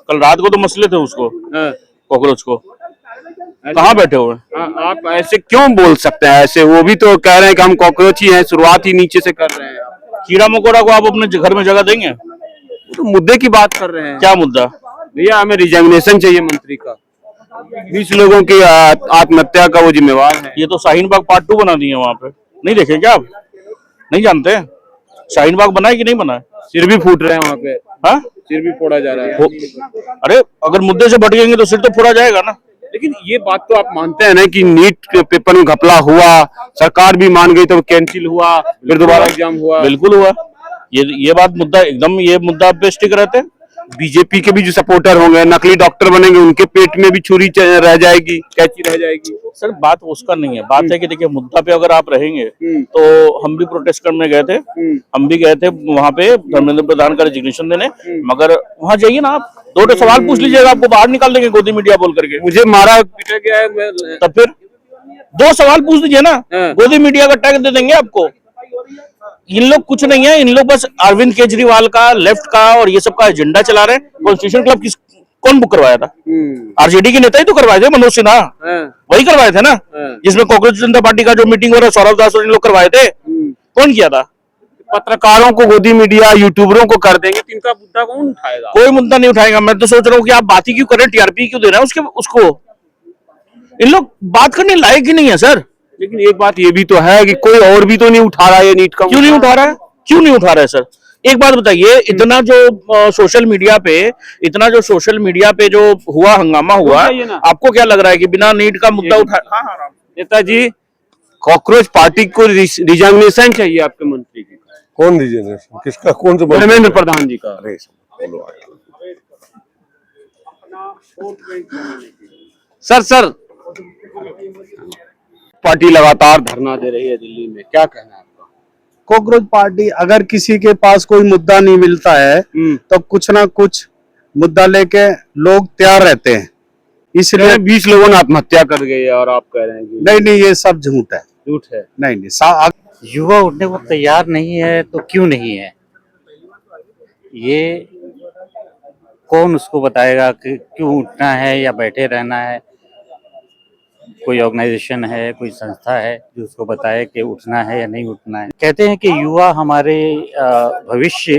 कल रात को तो मसले थे उसको, कॉकरोच को। कहाँ बैठे हुए? आप ऐसे क्यों बोल सकते हैं? ऐसे वो भी तो कह रहे हैं कि हम कॉकरोच ही हैं, शुरुआत ही नीचे से कर रहे हैं। कीड़ा मकोड़ा को आप अपने घर में जगह देंगे? तो मुद्दे की बात कर रहे हैं। क्या मुद्दा? भैया हमें रिजाइनेशन चाहिए मंत्री का। 20 लोगों की आत्महत्या का वो जिम्मेवार है। ये तो शाहीन बाग पार्ट 2 बना दिए वहां पे, नहीं देखे क्या आप? नहीं जानते शाहीन बाग बना है कि नहीं बना है? सिर भी फूट रहे हैं वहाँ पे। हाँ, सिर भी फोड़ा जा रहा है। अरे अगर मुद्दे से भटकेंगे तो सिर तो फोड़ा जाएगा ना। लेकिन ये बात तो आप मानते हैं ना कि नीट के पेपर में घपला हुआ, सरकार भी मान गई तो कैंसिल हुआ, फिर दोबारा एग्जाम हुआ। बिल्कुल हुआ। ये बात मुद्दा एकदम, ये मुद्दा पे स्टिक रहते हैं। बीजेपी के भी जो सपोर्टर होंगे, नकली डॉक्टर बनेंगे, उनके पेट में भी छुरी रह जाएगी, कैंची रह जाएगी। सर बात उसका नहीं है, बात है कि देखिए मुद्दा पे अगर आप रहेंगे तो हम भी प्रोटेस्ट करने गए थे, हम भी गए थे वहां पे धर्मेंद्र प्रधान का रेजिग्नेशन देने, मगर वहां जाइए ना आप 2 सवाल पूछ लीजिएगा, आपको बाहर निकाल देंगे गोदी मीडिया बोल करके। मुझे मारा पीटा गया है, तब फिर 2 सवाल पूछ लीजिए ना, गोदी मीडिया का टैग दे देंगे आपको। इन लोग कुछ नहीं है, इन लोग बस अरविंद केजरीवाल का, लेफ्ट का और ये सब का एजेंडा चला रहे हैं। कॉन्स्टिट्यूशन क्लब कौन बुक करवाया था? आरजेडी के नेता ही तो करवाए थे, मनोज सिन्हा वही करवाए थे ना, जिसमें कांग्रेस जनता पार्टी का जो मीटिंग हो रहा है सौरभ दास और इन लोग करवाए थे। कौन किया था? पत्रकारों को गोदी मीडिया यूट्यूबरों को कर देंगे, इनका मुद्दा कौन उठाएगा? कोई मुद्दा नहीं उठाएगा। मैं तो सोच रहा हूँ कि आप बात ही क्यों करें, टीआरपी क्यों दे रहे हैं उसको। इन लोग बात करने लायक ही नहीं है सर। लेकिन एक बात ये भी तो है कि कोई और भी तो नहीं उठा रहा है नीट का। क्यों नहीं उठा रहा है? क्यों नहीं उठा रहा है सर? एक बात बताइए, इतना जो सोशल मीडिया पे जो हुआ हंगामा हुआ, आपको क्या लग रहा है कि बिना नीट का मुद्दा उठा? हाँ नेताजी, कॉकरोच पार्टी को रिजाइनेशन चाहिए आपके मंत्री की। कौन रिजाइनेशन? किसका? कौन सा? धर्मेंद्र प्रधान जी का। सर पार्टी लगातार धरना दे रही है दिल्ली में, क्या कहना है आपका? कॉकरोच पार्टी, अगर किसी के पास कोई मुद्दा नहीं मिलता है तो कुछ ना कुछ मुद्दा लेके लोग तैयार रहते हैं, इसलिए 20 लोगों ने आत्महत्या कर गई और आप कह रहे हैं कि नहीं, ये सब झूठ है। झूठ है? नहीं, युवा उठने को तैयार नहीं है तो क्यों नहीं है, ये कौन उसको बताएगा कि क्यों उठना है या बैठे रहना है? कोई ऑर्गेनाइजेशन है, कोई संस्था है जो उसको बताए कि उठना है या नहीं उठना है? कहते हैं कि युवा हमारे भविष्य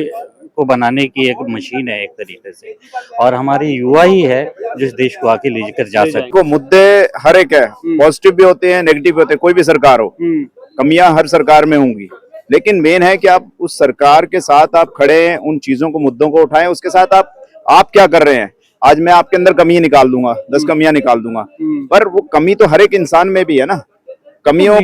को बनाने की एक मशीन है एक तरीके से, और हमारे युवा ही है जो इस देश को आगे लेकर जा सकते। को मुद्दे हर एक है, पॉजिटिव भी होते हैं, नेगेटिव भी होते हैं, कोई भी सरकार हो, कमियां हर सरकार में होंगी, लेकिन मेन है कि आप उस सरकार के साथ आप खड़े हैं, उन चीजों को, मुद्दों को उठाएं, उसके साथ आप क्या कर रहे हैं। आज मैं आपके अंदर कमी निकाल दूंगा, 10 कमियां निकाल दूंगा, पर वो कमी तो हर एक इंसान में भी है ना। कमियों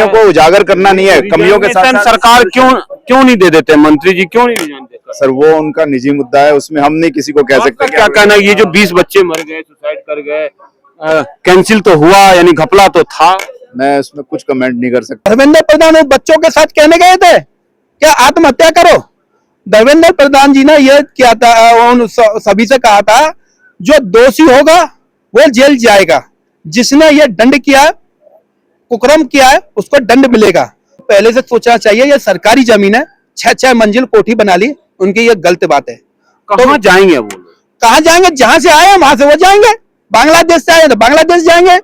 को उजागर करना नहीं है, कमियों के साथ सरकार क्यों नहीं दे देते? मंत्री जी क्यों नहीं जानते? सर वो उनका निजी मुद्दा है, उसमें हम नहीं किसी को कह सकते। क्या कहना है? ये जो 20 बच्चे मर गए, सुसाइड कर गए, कैंसिल तो हुआ, यानी घपला तो था, मैं उसमें कुछ कमेंट नहीं कर सकता। धर्मेंद्र प्रधान बच्चों के साथ कहने गए थे क्या आत्महत्या करो? धर्मेंद्र प्रधान जी ने यह किया था, उन सभी से कहा था जो दोषी होगा वो जेल जाएगा, जिसने ये दंड किया, कुकर्म किया है, उसको दंड मिलेगा। पहले से सोचना चाहिए, ये सरकारी जमीन है, 6 मंजिल कोठी बना ली, उनकी ये गलत बात है। कहाँ जाएंगे वो? कहाँ जाएंगे? जहां से आए वहां से वो जाएंगे। बांग्लादेश से आए तो बांग्लादेश जाएंगे,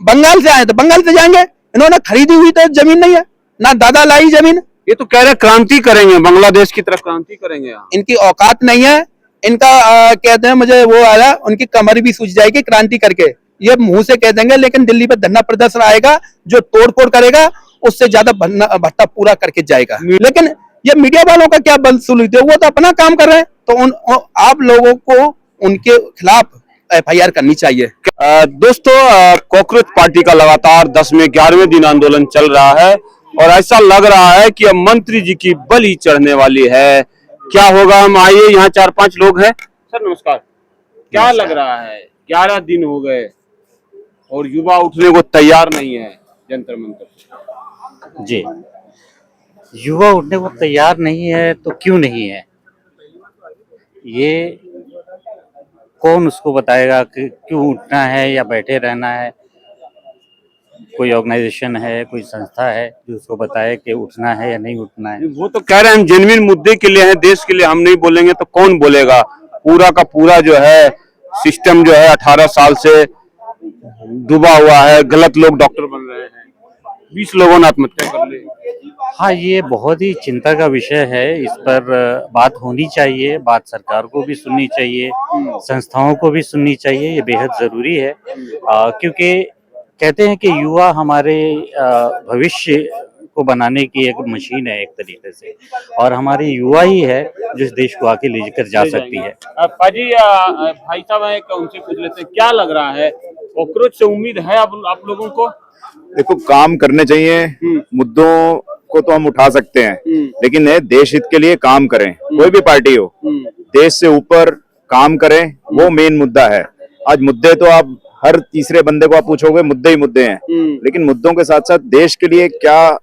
बंगाल से आए तो बंगाल से जाएंगे। इन्होंने खरीदी हुई तो जमीन नहीं है, ना दादा लाई जमीन। ये तो कह रहे क्रांति करेंगे, बांग्लादेश की तरफ क्रांति करेंगे। इनकी औकात नहीं है, इनका कहते हैं मुझे वो आया, उनकी कमर भी सूझ जाएगी क्रांति करके। ये मुंह से कह देंगे, लेकिन दिल्ली पे धरना प्रदर्शन आएगा, जो तोड़फोड़ करेगा उससे ज्यादा भत्ता पूरा करके जाएगा। लेकिन ये मीडिया वालों का क्या बदसलूकी है? वो तो अपना काम कर रहे हैं, तो आप लोगों को उनके खिलाफ FIR करनी चाहिए। दोस्तों, कॉकरोच पार्टी का लगातार 10वें 11वें दिन आंदोलन चल रहा है और ऐसा लग रहा है कि अब मंत्री जी की बलि चढ़ने वाली है। क्या होगा? हम आइए, यहाँ 4-5 लोग हैं। सर नमस्कार। क्या लग रहा है? 11 दिन हो गए और युवा उठने को तैयार नहीं है जंतर मंतर। जी, युवा उठने को तैयार नहीं है तो क्यों नहीं है, ये कौन उसको बताएगा कि क्यों उठना है या बैठे रहना है? कोई ऑर्गेनाइजेशन है, कोई संस्था है जो उसको बताए कि उठना है या नहीं उठना है? वो तो कह रहे हैं हम जेन्युइन मुद्दे के लिए हैं, देश के लिए, हम नहीं बोलेंगे तो कौन बोलेगा? पूरा का पूरा जो है सिस्टम जो है 18 साल से डूबा हुआ है, गलत लोग डॉक्टर बन रहे हैं, 20 लोगों ने आत्महत्या कर ली। हाँ, ये बहुत ही चिंता का विषय है। इस पर बात होनी चाहिए, बात सरकार को भी सुननी चाहिए, संस्थाओं को भी सुननी चाहिए। ये बेहद जरूरी है क्योंकि कहते हैं कि युवा हमारे भविष्य को बनाने की एक मशीन है एक तरीके से, और हमारे युवा ही है जो इस देश को आगे लेकर जा सकती है। पाजी भाई साहब हैं, उनसे पूछ लेते हैं, क्या लग रहा है, कॉकरोच से उम्मीद है आप लोगों को? देखो, काम करने चाहिए, मुद्दों को तो हम उठा सकते हैं, लेकिन देश हित के लिए काम करें। कोई भी पार्टी हो, देश से ऊपर काम करें, वो मेन मुद्दा है। आज मुद्दे तो आप हर तीसरे बंदे को आप पूछोगे, मुद्दे ही मुद्दे हैं, लेकिन मुद्दों के साथ साथ देश के लिए क्या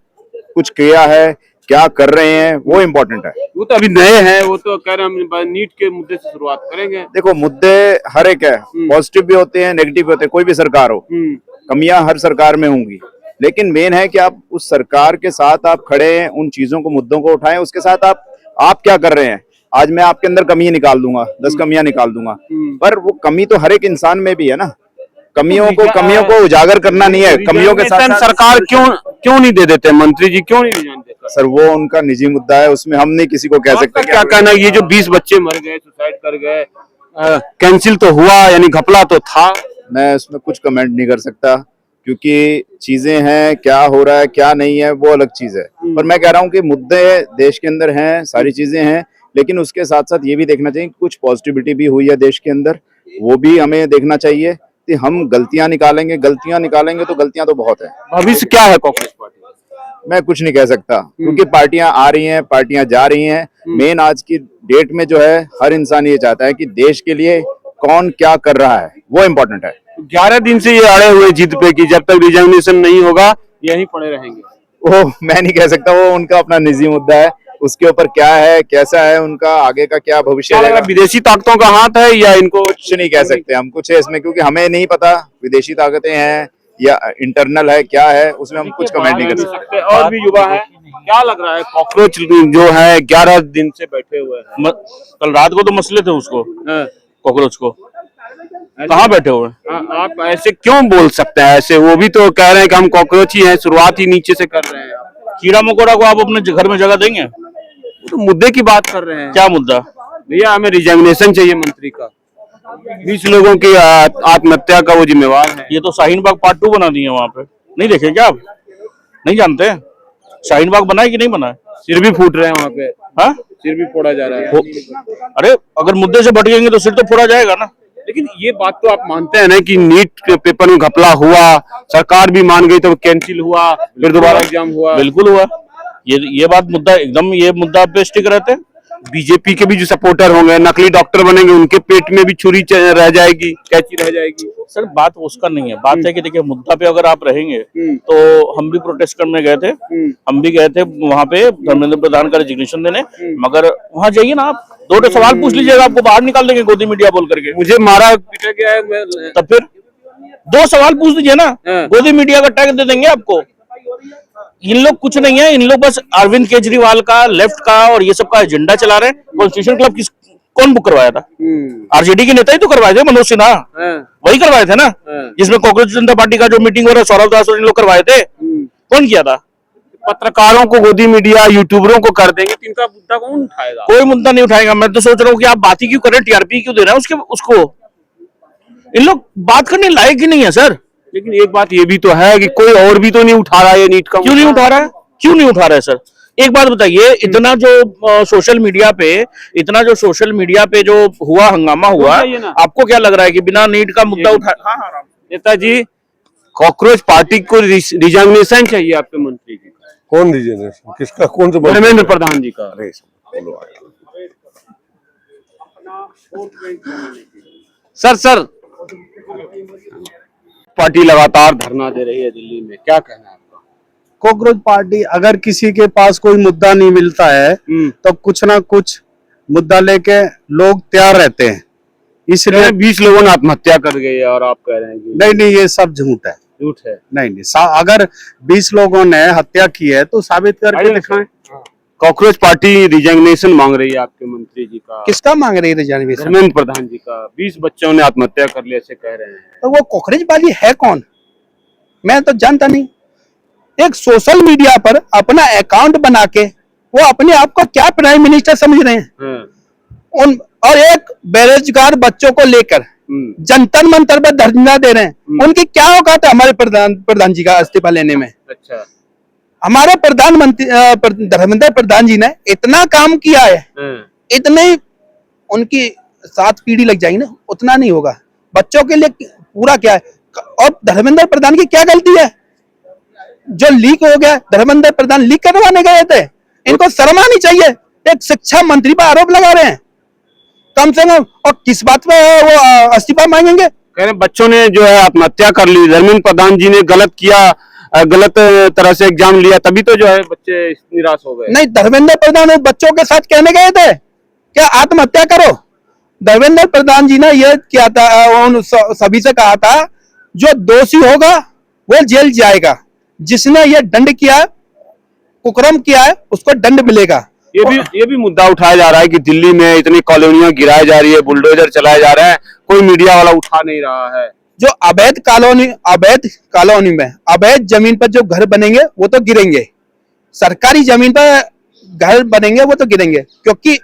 कुछ किया है, क्या कर रहे हैं, वो इम्पोर्टेंट है। वो तो अभी नए हैं, वो तो कह रहे हैं हम नीट के मुद्दे से शुरुआत करेंगे। देखो, मुद्दे हर एक है, पॉजिटिव भी होते हैं, नेगेटिव भी होते हैं। कोई भी सरकार हो, कमियां हर सरकार में होंगी, लेकिन मेन है कि आप उस सरकार के साथ आप खड़े हैं, उन चीजों को, मुद्दों को उठाएं, उसके साथ आप क्या कर रहे हैं। आज मैं आपके अंदर कमी निकाल दूंगा, 10 कमियां निकाल दूंगा, पर वो कमी तो हर एक इंसान में भी है ना। कमियों को उजागर करना नहीं है, कमियों के साथ सरकार क्यों नहीं दे देते, मंत्री जी क्यों नहीं जानते? सर, वो उनका निजी मुद्दा है, उसमें हम नहीं किसी को कह सकते। क्या कहना, ये जो 20 बच्चे मर गए, सुसाइड कर गए, कैंसिल तो हुआ, यानी घपला तो था। मैं उसमें कुछ कमेंट नहीं कर सकता, क्योंकि चीजें हैं, क्या हो रहा है क्या नहीं है वो अलग चीज है। पर मैं कह रहा हूँ कि मुद्दे देश के अंदर हैं, सारी चीजें हैं, लेकिन उसके साथ साथ ये भी देखना चाहिए कुछ पॉजिटिविटी भी हुई है देश के अंदर, वो भी हमें देखना चाहिए। कि हम गलतियां निकालेंगे तो गलतियां तो बहुत है। भविष्य क्या है कांग्रेस पार्टी? मैं कुछ नहीं कह सकता, क्योंकि पार्टियां आ रही हैं, पार्टियां जा रही हैं। मेन आज की डेट में जो है, हर इंसान ये चाहता है कि देश के लिए कौन क्या कर रहा है, वो इम्पोर्टेंट है। 11 दिन से ये अड़े हुए जिद पे कि जब तक रिजर्वेशन नहीं होगा यहीं पड़े रहेंगे। वो मैं नहीं कह सकता, वो उनका अपना निजी मुद्दा है, उसके ऊपर क्या है, कैसा है उनका, आगे का क्या भविष्य रहेगा। विदेशी ताकतों का हाथ है या इनको कुछ नहीं कह सकते हम, कुछ है इसमें, क्योंकि हमें नहीं पता विदेशी ताकतें हैं या इंटरनल है, क्या है उसमें हम कुछ कमेंट नहीं कर सकते। और भी युवा है, क्या लग रहा है, कॉकरोच जो है 11 दिन से बैठे हुए हैं? कल रात को तो मसले थे उसको, कॉकरोच को, कहाँ बैठे हुए हैं? आप ऐसे क्यों बोल सकते हैं? ऐसे वो भी तो कह रहे हैं कि हम कॉकरोच ही हैं, शुरुआत ही नीचे से कर रहे हैं। कीड़ा मकोड़ा को आप अपने घर में जगह देंगे? तो मुद्दे की बात कर रहे हैं। क्या मुद्दा? भैया, हमें रिजर्वेशन चाहिए मंत्री का, 20 लोगों की आत्महत्या का वो जिम्मेवार है। ये तो शाहीन बाग पार्ट 2 बना दिए वहां पे, नहीं देखे क्या आप? नहीं जानते शाहीन बाग बना है कि नहीं बना है? सिर भी फूट रहे हैं वहाँ पे। हाँ, सिर भी फोड़ा जा रहा है। अरे अगर मुद्दे से भटकेंगे तो सिर तो फोड़ा जाएगा ना। लेकिन ये बात तो आप मानते हैं ना कि नीट के पेपर में घपला हुआ, सरकार भी मान गई, तो कैंसिल हुआ, फिर दोबारा एग्जाम हुआ। बिल्कुल हुआ। ये बात मुद्दा एकदम, ये मुद्दा पे स्टिक रहते हैं। बीजेपी के भी जो सपोर्टर होंगे, नकली डॉक्टर बनेंगे, उनके पेट में भी छुरी रह जाएगी, कैंची रह जाएगी। सर, बात उसका नहीं है, बात है कि देखिए मुद्दा पे अगर आप रहेंगे तो हम भी प्रोटेस्ट करने गए थे, हम भी गए थे वहां पे धर्मेंद्र प्रधान का रेजिग्नेशन देने, मगर वहां जाइए ना, आप 2 सवाल पूछ लीजिएगा, आपको बाहर निकाल देंगे गोदी मीडिया बोल करके। मुझे मारा पीटा गया है, तब फिर 2 सवाल पूछ लीजिए ना, गोदी मीडिया का टैग दे देंगे आपको। इन लोग कुछ नहीं है, इन लोग बस अरविंद केजरीवाल का, लेफ्ट का और ये सब का एजेंडा चला रहे हैं। कॉन्स्टिट्यूशन क्लब कौन बुक करवाया था? आरजेडी के नेता ही तो करवाए थे, मनोज सिन्हा, वही करवाए थे ना, जिसमें कांग्रेस जनता पार्टी का जो मीटिंग हो रहा है, सौरभ दास और इन लोग करवाए थे। कौन किया था? पत्रकारों को गोदी मीडिया, यूट्यूबरों को कर देंगे, तो इनका मुद्दा कौन उठाएगा? कोई मुद्दा नहीं उठाएगा। मैं तो सोच रहा हूँ कि आप बात ही क्यों करें, टीआरपी क्यों दे रहे हैं उसको। इन लोग बात करने लायक ही नहीं है सर। लेकिन एक बात ये भी तो है कि कोई और भी तो नहीं उठा रहा है नीट का। क्यों नहीं उठा रहा है? क्यों नहीं उठा रहा है सर? एक बात बताइए, इतना जो सोशल मीडिया पे जो हुआ हंगामा हुआ, आपको क्या लग रहा है कि बिना नीट का मुद्दा उठा? हाँ, नेताजी, कॉकरोच पार्टी को रिजर्वेशन चाहिए आपके मंत्री की। कौन रिजर्वेशन? किसका? कौन सा? धर्मेंद्र प्रधान जी का। सर पार्टी लगातार धरना दे रही है दिल्ली में, क्या कहना है आपका? कॉकरोच पार्टी, अगर किसी के पास कोई मुद्दा नहीं मिलता है तो कुछ ना कुछ मुद्दा लेके लोग तैयार रहते हैं, इसलिए 20 लोगों ने आत्महत्या कर गई और आप कह रहे हैं कि नहीं, ये सब झूठ है। झूठ है? नहीं, अगर 20 लोगों ने हत्या की है तो साबित करके दिखाएं। कॉकरोच पार्टी रिजिग्नेशन मांग रही है आपके मंत्री जी का, किसका मांग रही है रिजर्वेशन? धर्मेंद्र प्रधान जी का। 20 बच्चों ने आत्महत्या कर ली ऐसे कह रहे हैं। तो वो कॉकरेज वाली है कौन, मैं तो जानता नहीं। एक सोशल मीडिया पर अपना अकाउंट बना के वो अपने आप को क्या प्राइम मिनिस्टर समझ रहे हैं। उन और एक बेरोजगार बच्चों को लेकर जंतर मंतर पर धरना दे रहे हैं। उनकी क्या औकात है हमारे प्रधान जी का इस्तीफा लेने में? अच्छा, हमारे प्रधानमंत्री धर्मेंद्र प्रधान जी ने इतना काम किया है, इतने उनकी 7 पीढ़ी लग जाएगी ना, उतना नहीं होगा बच्चों के लिए पूरा क्या है। और धर्मेंद्र प्रधान की क्या गलती है? जो लीक हो गया, धर्मेंद्र प्रधान लीक करवाने गए थे, इनको शर्म आनी चाहिए। एक शिक्षा मंत्री पर आरोप लगा रहे हैं कम से कम, और किस बात पे वो इस्तीफा मांगेंगे? कह रहे बच्चों ने जो है आत्महत्या कर ली, धर्मेंद्र प्रधान जी ने गलत किया, गलत तरह से एग्जाम लिया, तभी तो जो है बच्चे निराश हो गए। नहीं, धर्मेंद्र प्रधान उन बच्चों के साथ कहने गए थे क्या आत्महत्या करो? धर्मेंद्र प्रधान जी ने यह किया था, उन सभी से कहा था जो दोषी होगा वो जेल जाएगा, जिसने ये दंड किया, कुकर्म किया है, उसको दंड मिलेगा। ये भी मुद्दा उठाया जा रहा है कि दिल्ली में इतनी कॉलोनियां गिराई जा रही है, बुलडोजर चलाए जा रहे हैं, कोई मीडिया वाला उठा नहीं रहा है। जो अवैध कॉलोनी में अवैध जमीन पर जो घर बनेंगे वो तो गिरेंगे, सरकारी जमीन पर घर बनेंगे वो तो गिरेंगे, क्योंकि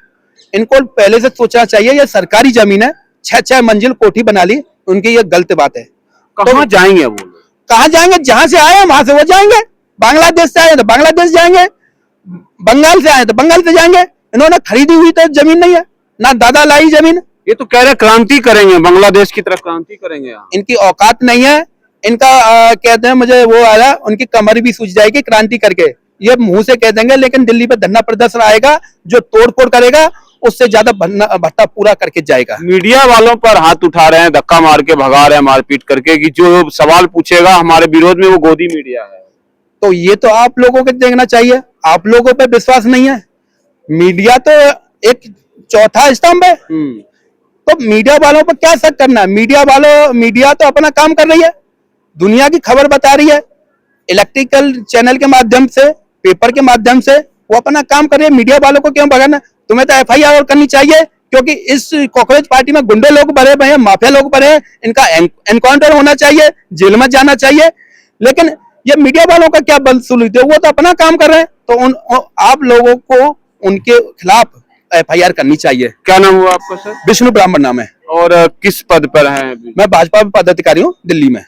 इनको पहले से सोचना चाहिए ये सरकारी जमीन है। 6-6 मंजिल कोठी बना ली, उनकी ये गलत बात है। कहाँ जाएंगे वो लोग? कहाँ जाएंगे? जहां से आए वहां से वो जाएंगे। बांग्लादेश से आए तो बांग्लादेश जाएंगे, बंगाल से आए तो बंगाल से जाएंगे। इन्होंने खरीदी हुई तो जमीन नहीं है, ना दादा लाई जमीन। ये तो कह रहे क्रांति करेंगे, बांग्लादेश की तरफ क्रांति करेंगे यहाँ। इनकी औकात नहीं है। इनका कहते हैं मुझे वो आया, उनकी कमर भी सूझ जाएगी क्रांति करके, ये मुंह से कह देंगे, लेकिन दिल्ली पे धरना प्रदर्शन आएगा, जो तोड़फोड़ करेगा उससे ज्यादा भट्टा पूरा करके जाएगा। मीडिया वालों पर हाथ उठा रहे हैं, धक्का मार के भगा रहे हैं, मारपीट करके, कि जो सवाल पूछेगा हमारे विरोध में वो गोदी मीडिया है। तो ये तो आप लोगों को देखना चाहिए, आप लोगों पे विश्वास नहीं है। मीडिया तो एक चौथा स्तंभ है, तो मीडिया वालों पर क्या शक करना है? मीडिया तो अपना काम कर रही है, दुनिया की खबर बता रही है, इलेक्ट्रिकल चैनल के माध्यम से, पेपर के माध्यम से वो अपना काम कर रही है। मीडिया वालों को क्यों भगाना? तुम्हें तो FIR करनी चाहिए, क्योंकि इस कॉकरोच पार्टी में गुंडे लोग भरे हुए हैं, माफिया लोग भरे हैं, इनका एनकाउंटर होना चाहिए, जेल में जाना चाहिए। लेकिन ये मीडिया वालों का क्या बदसलूकी है? वो तो अपना काम कर रहे हैं, तो आप लोगों को उनके खिलाफ FIR करनी चाहिए। क्या नाम हुआ आपका सर? विष्णु ब्राह्मण नाम है। और किस पद पर है? मैं भाजपा पदाधिकारी हूँ दिल्ली में।